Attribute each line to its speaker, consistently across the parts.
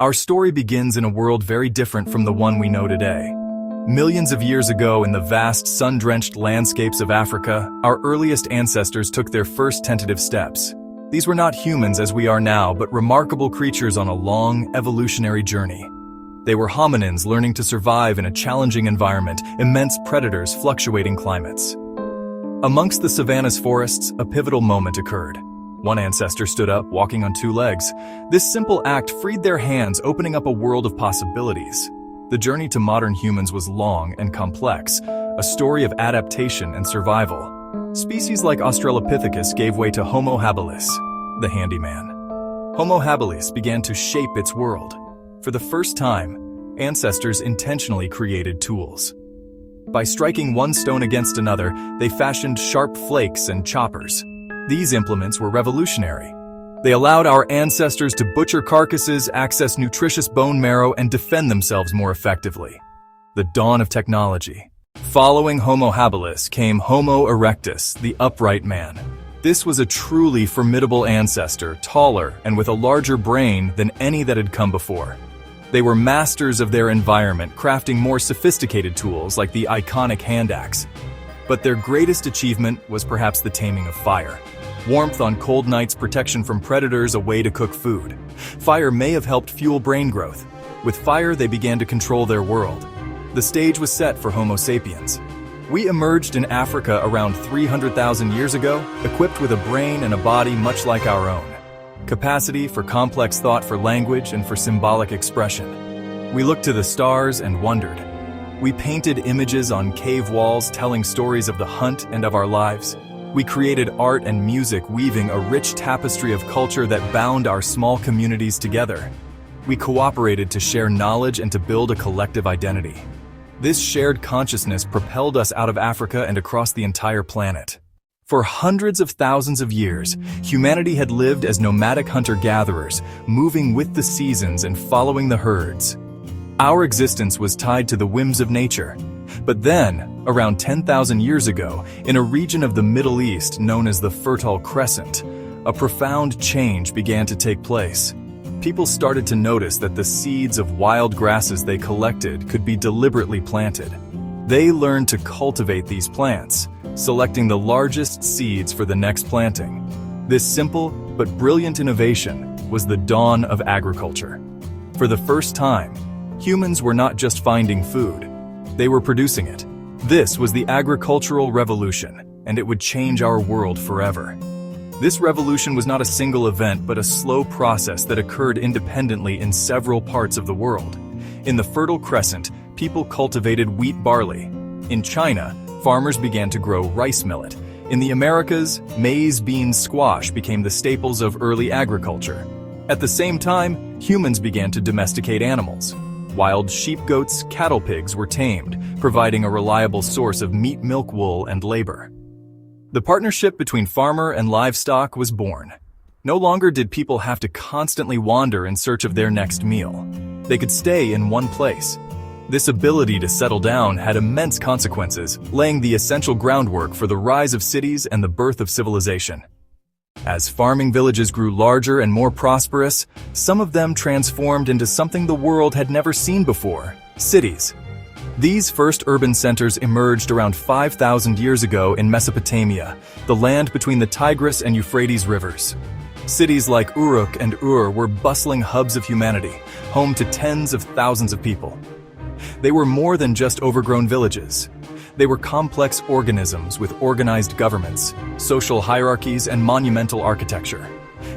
Speaker 1: Our story begins in a world very different from the one we know today. Millions of years ago, in the vast, sun-drenched landscapes of Africa, our earliest ancestors took their first tentative steps. These were not humans as we are now, but remarkable creatures on a long, evolutionary journey. They were hominins learning to survive in a challenging environment, immense predators, fluctuating climates. Amongst the savanna's forests, a pivotal moment occurred. One ancestor stood up, walking on two legs. This simple act freed their hands, opening up a world of possibilities. The journey to modern humans was long and complex, a story of adaptation and survival. Species like Australopithecus gave way to Homo habilis, the handyman. Homo habilis began to shape its world. For the first time, ancestors intentionally created tools. By striking one stone against another, they fashioned sharp flakes and choppers. These implements were revolutionary. They allowed our ancestors to butcher carcasses, access nutritious bone marrow, and defend themselves more effectively. The dawn of technology. Following Homo habilis came Homo erectus, the upright man. This was a truly formidable ancestor, taller and with a larger brain than any that had come before. They were masters of their environment, crafting more sophisticated tools like the iconic hand axe. But their greatest achievement was perhaps the taming of fire. Warmth on cold nights, protection from predators, a way to cook food. Fire may have helped fuel brain growth. With fire, they began to control their world. The stage was set for Homo sapiens. We emerged in Africa around 300,000 years ago, equipped with a brain and a body much like our own. Capacity for complex thought, for language, and for symbolic expression. We looked to the stars and wondered. We painted images on cave walls, telling stories of the hunt and of our lives. We created art and music, weaving a rich tapestry of culture that bound our small communities together. We cooperated to share knowledge and to build a collective identity. This shared consciousness propelled us out of Africa and across the entire planet. For hundreds of thousands of years, humanity had lived as nomadic hunter-gatherers, moving with the seasons and following the herds. Our existence was tied to the whims of nature. But then, around 10,000 years ago, in a region of the Middle East known as the Fertile Crescent, a profound change began to take place. People started to notice that the seeds of wild grasses they collected could be deliberately planted. They learned to cultivate these plants, selecting the largest seeds for the next planting. This simple but brilliant innovation was the dawn of agriculture. For the first time, humans were not just finding food, they were producing it. This was the agricultural revolution, and it would change our world forever. This revolution was not a single event, but a slow process that occurred independently in several parts of the world. In the Fertile Crescent, people cultivated wheat barley. In China, farmers began to grow rice millet. In the Americas, maize, beans, squash became the staples of early agriculture. At the same time, humans began to domesticate animals. Wild sheep, goats, cattle, pigs were tamed, providing a reliable source of meat, milk, wool, and labor. The partnership between farmer and livestock was born. No longer did people have to constantly wander in search of their next meal. They could stay in one place. This ability to settle down had immense consequences, laying the essential groundwork for the rise of cities and the birth of civilization. As farming villages grew larger and more prosperous, some of them transformed into something the world had never seen before: cities. These first urban centers emerged around 5,000 years ago in Mesopotamia, the land between the Tigris and Euphrates rivers. Cities like Uruk and Ur were bustling hubs of humanity, home to tens of thousands of people. They were more than just overgrown villages. They were complex organisms with organized governments, social hierarchies, and monumental architecture.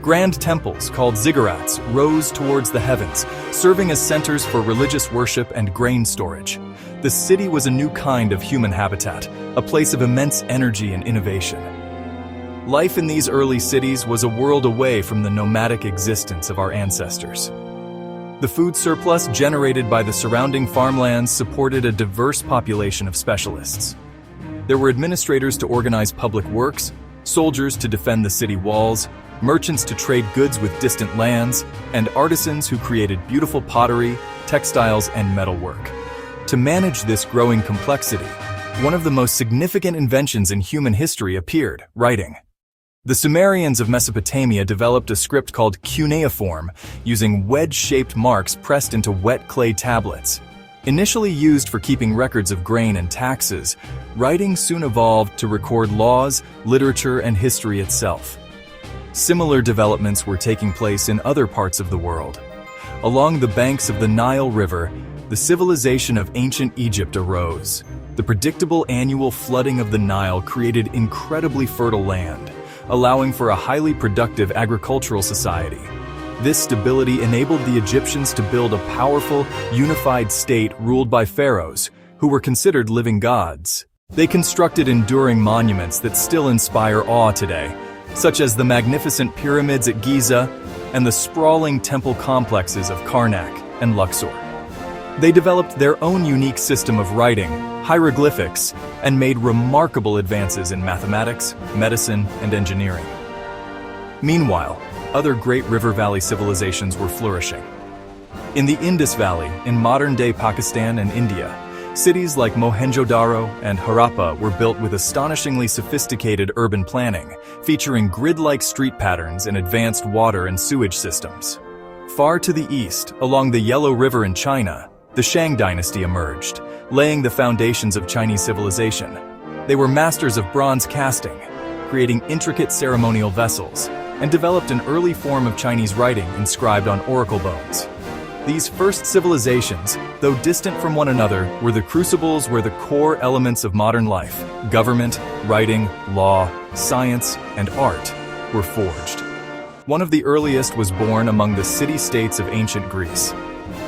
Speaker 1: Grand temples called ziggurats rose towards the heavens, serving as centers for religious worship and grain storage. The city was a new kind of human habitat, a place of immense energy and innovation. Life in these early cities was a world away from the nomadic existence of our ancestors. The food surplus generated by the surrounding farmlands supported a diverse population of specialists. There were administrators to organize public works, soldiers to defend the city walls, merchants to trade goods with distant lands, and artisans who created beautiful pottery, textiles, and metalwork. To manage this growing complexity, one of the most significant inventions in human history appeared: writing. The Sumerians of Mesopotamia developed a script called cuneiform, using wedge-shaped marks pressed into wet clay tablets. Initially used for keeping records of grain and taxes, writing soon evolved to record laws, literature, and history itself. Similar developments were taking place in other parts of the world. Along the banks of the Nile River, the civilization of ancient Egypt arose. The predictable annual flooding of the Nile created incredibly fertile land, allowing for a highly productive agricultural society. This stability enabled the Egyptians to build a powerful, unified state ruled by pharaohs, who were considered living gods. They constructed enduring monuments that still inspire awe today, such as the magnificent pyramids at Giza and the sprawling temple complexes of Karnak and Luxor. They developed their own unique system of writing, hieroglyphics, and made remarkable advances in mathematics, medicine, and engineering. Meanwhile, other great river valley civilizations were flourishing. In the Indus Valley, in modern-day Pakistan and India, cities like Mohenjo-Daro and Harappa were built with astonishingly sophisticated urban planning, featuring grid-like street patterns and advanced water and sewage systems. Far to the east, along the Yellow River in China, the Shang dynasty emerged, laying the foundations of Chinese civilization. They were masters of bronze casting, creating intricate ceremonial vessels, and developed an early form of Chinese writing inscribed on oracle bones. These first civilizations, though distant from one another, were the crucibles where the core elements of modern life, government, writing, law, science, and art, were forged. One of the earliest was born among the city-states of ancient Greece.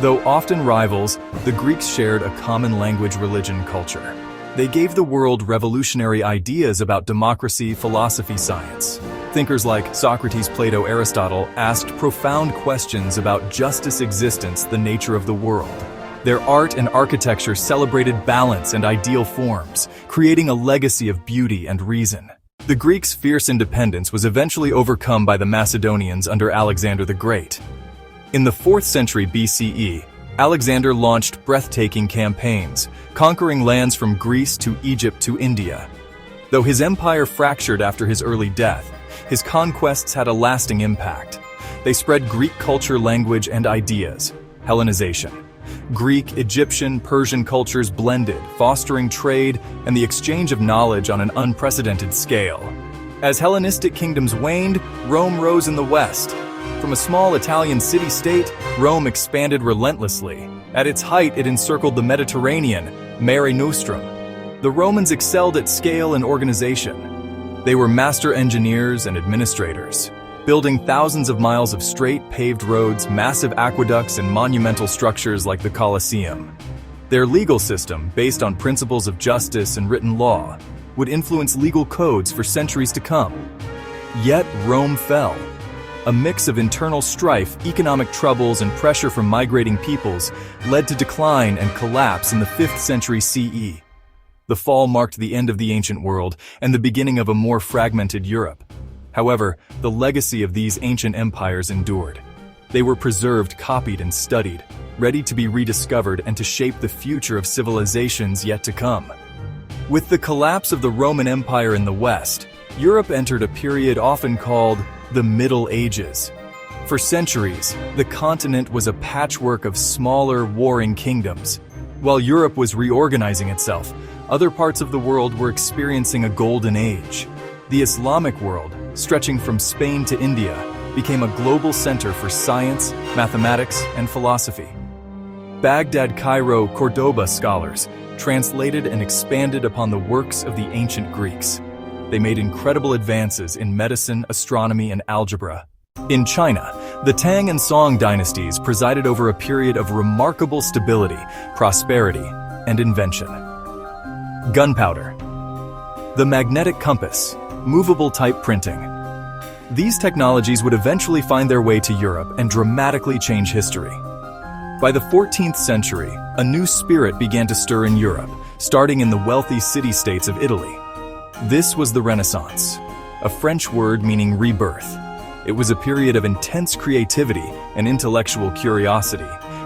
Speaker 1: Though often rivals, the Greeks shared a common language, religion, culture. They gave the world revolutionary ideas about democracy, philosophy, science. Thinkers like Socrates, Plato, Aristotle asked profound questions about justice, existence, the nature of the world. Their art and architecture celebrated balance and ideal forms, creating a legacy of beauty and reason. The Greeks' fierce independence was eventually overcome by the Macedonians under Alexander the Great. In the 4th century BCE, Alexander launched breathtaking campaigns, conquering lands from Greece to Egypt to India. Though his empire fractured after his early death, his conquests had a lasting impact. They spread Greek culture, language, and ideas. Hellenization. Greek, Egyptian, Persian cultures blended, fostering trade and the exchange of knowledge on an unprecedented scale. As Hellenistic kingdoms waned, Rome rose in the west. From a small Italian city-state, Rome expanded relentlessly. At its height, it encircled the Mediterranean, Mare Nostrum. The Romans excelled at scale and organization. They were master engineers and administrators, building thousands of miles of straight, paved roads, massive aqueducts, and monumental structures like the Colosseum. Their legal system, based on principles of justice and written law, would influence legal codes for centuries to come. Yet Rome fell. A mix of internal strife, economic troubles, and pressure from migrating peoples led to decline and collapse in the 5th century CE. The fall marked the end of the ancient world and the beginning of a more fragmented Europe. However, the legacy of these ancient empires endured. They were preserved, copied, and studied, ready to be rediscovered and to shape the future of civilizations yet to come. With the collapse of the Roman Empire in the West, Europe entered a period often called the Middle Ages. For centuries, the continent was a patchwork of smaller, warring kingdoms. While Europe was reorganizing itself, other parts of the world were experiencing a golden age. The Islamic world, stretching from Spain to India, became a global center for science, mathematics, and philosophy. Baghdad, Cairo, Cordoba scholars translated and expanded upon the works of the ancient Greeks. They made incredible advances in medicine, astronomy, and algebra. In China, the Tang and Song dynasties presided over a period of remarkable stability, prosperity, and invention. Gunpowder. The magnetic compass, movable type printing. These technologies would eventually find their way to Europe and dramatically change history. By the 14th century, a new spirit began to stir in Europe, starting in the wealthy city-states of Italy. This was the Renaissance, a French word meaning rebirth. It was a period of intense creativity and intellectual curiosity,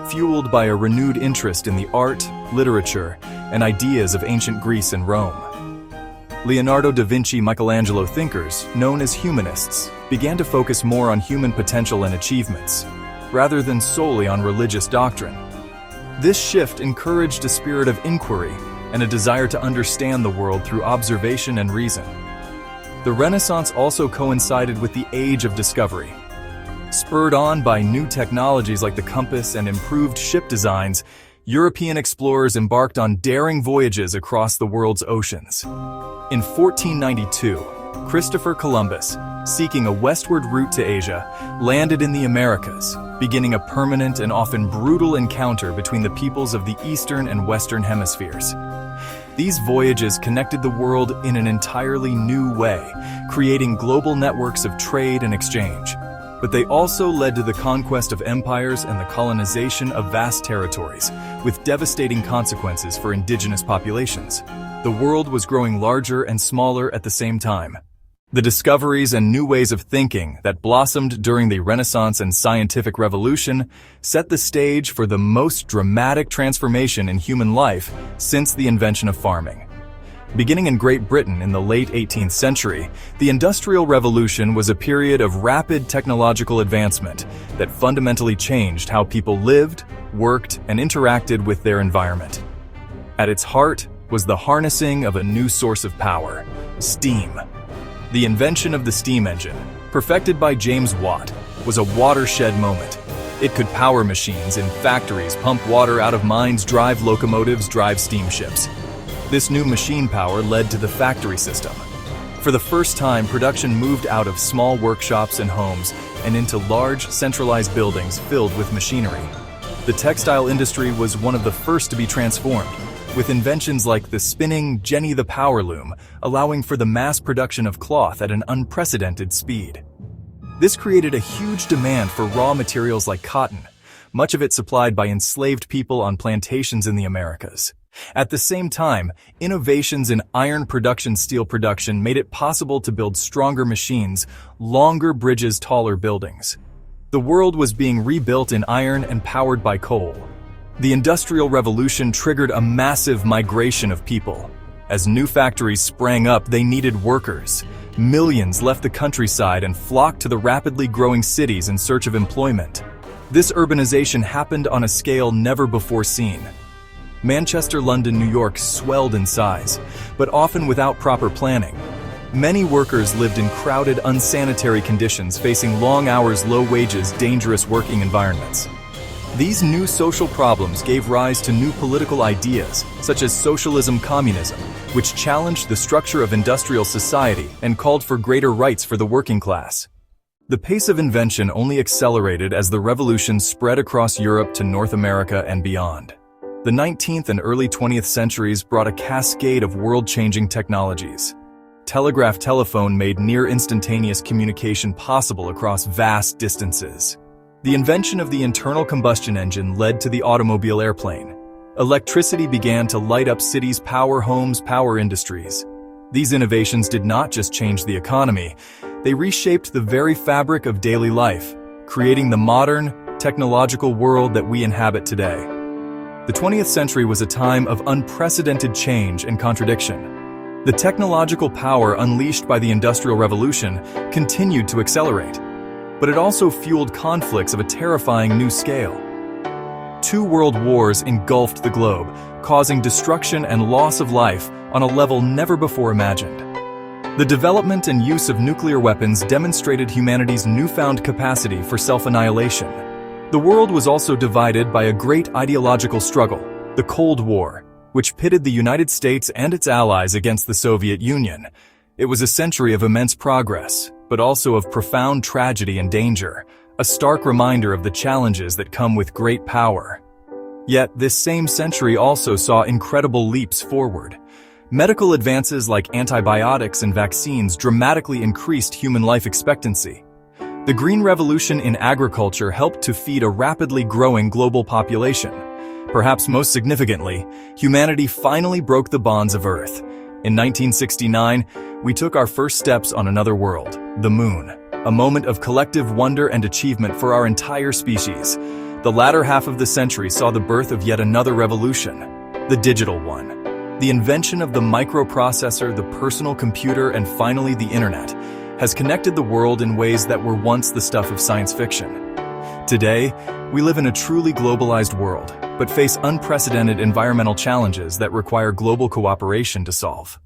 Speaker 1: fueled by a renewed interest in the art, literature, and ideas of ancient Greece and Rome. Leonardo da Vinci, Michelangelo thinkers, known as humanists, began to focus more on human potential and achievements, rather than solely on religious doctrine. This shift encouraged a spirit of inquiry and a desire to understand the world through observation and reason. The Renaissance also coincided with the Age of Discovery. Spurred on by new technologies like the compass and improved ship designs, European explorers embarked on daring voyages across the world's oceans. In 1492, Christopher Columbus, seeking a westward route to Asia, landed in the Americas, beginning a permanent and often brutal encounter between the peoples of the Eastern and Western hemispheres. These voyages connected the world in an entirely new way, creating global networks of trade and exchange. But they also led to the conquest of empires and the colonization of vast territories, with devastating consequences for indigenous populations. The world was growing larger and smaller at the same time. The discoveries and new ways of thinking that blossomed during the Renaissance and Scientific Revolution set the stage for the most dramatic transformation in human life since the invention of farming. Beginning in Great Britain in the late 18th century, the Industrial Revolution was a period of rapid technological advancement that fundamentally changed how people lived, worked, and interacted with their environment. At its heart was the harnessing of a new source of power: steam. The invention of the steam engine, perfected by James Watt, was a watershed moment. It could power machines in factories, pump water out of mines, drive locomotives, drive steamships. This new machine power led to the factory system. For the first time, production moved out of small workshops and homes and into large, centralized buildings filled with machinery. The textile industry was one of the first to be transformed, with inventions like the spinning Jenny the Power Loom, allowing for the mass production of cloth at an unprecedented speed. This created a huge demand for raw materials like cotton, much of it supplied by enslaved people on plantations in the Americas. At the same time, innovations in iron production, steel production made it possible to build stronger machines, longer bridges, taller buildings. The world was being rebuilt in iron and powered by coal. The Industrial Revolution triggered a massive migration of people. As new factories sprang up, they needed workers. Millions left the countryside and flocked to the rapidly growing cities in search of employment. This urbanization happened on a scale never before seen. Manchester, London, New York swelled in size, but often without proper planning. Many workers lived in crowded, unsanitary conditions, facing long hours, low wages, dangerous working environments. These new social problems gave rise to new political ideas, such as socialism, communism, which challenged the structure of industrial society and called for greater rights for the working class. The pace of invention only accelerated as the revolution spread across Europe to North America and beyond. The 19th and early 20th centuries brought a cascade of world-changing technologies. Telegraph telephone made near-instantaneous communication possible across vast distances. The invention of the internal combustion engine led to the automobile airplane. Electricity began to light up cities, power homes, power industries. These innovations did not just change the economy, they reshaped the very fabric of daily life, creating the modern, technological world that we inhabit today. The 20th century was a time of unprecedented change and contradiction. The technological power unleashed by the Industrial Revolution continued to accelerate, but it also fueled conflicts of a terrifying new scale. Two world wars engulfed the globe, causing destruction and loss of life on a level never before imagined. The development and use of nuclear weapons demonstrated humanity's newfound capacity for self-annihilation. The world was also divided by a great ideological struggle, the Cold War, which pitted the United States and its allies against the Soviet Union. It was a century of immense progress, but also of profound tragedy and danger, a stark reminder of the challenges that come with great power. Yet, this same century also saw incredible leaps forward. Medical advances like antibiotics and vaccines dramatically increased human life expectancy. The Green Revolution in agriculture helped to feed a rapidly growing global population. Perhaps most significantly, humanity finally broke the bonds of Earth. In 1969, we took our first steps on another world, the Moon, a moment of collective wonder and achievement for our entire species. The latter half of the century saw the birth of yet another revolution, the digital one. The invention of the microprocessor, the personal computer, and finally the internet has connected the world in ways that were once the stuff of science fiction. Today, we live in a truly globalized world, but face unprecedented environmental challenges that require global cooperation to solve.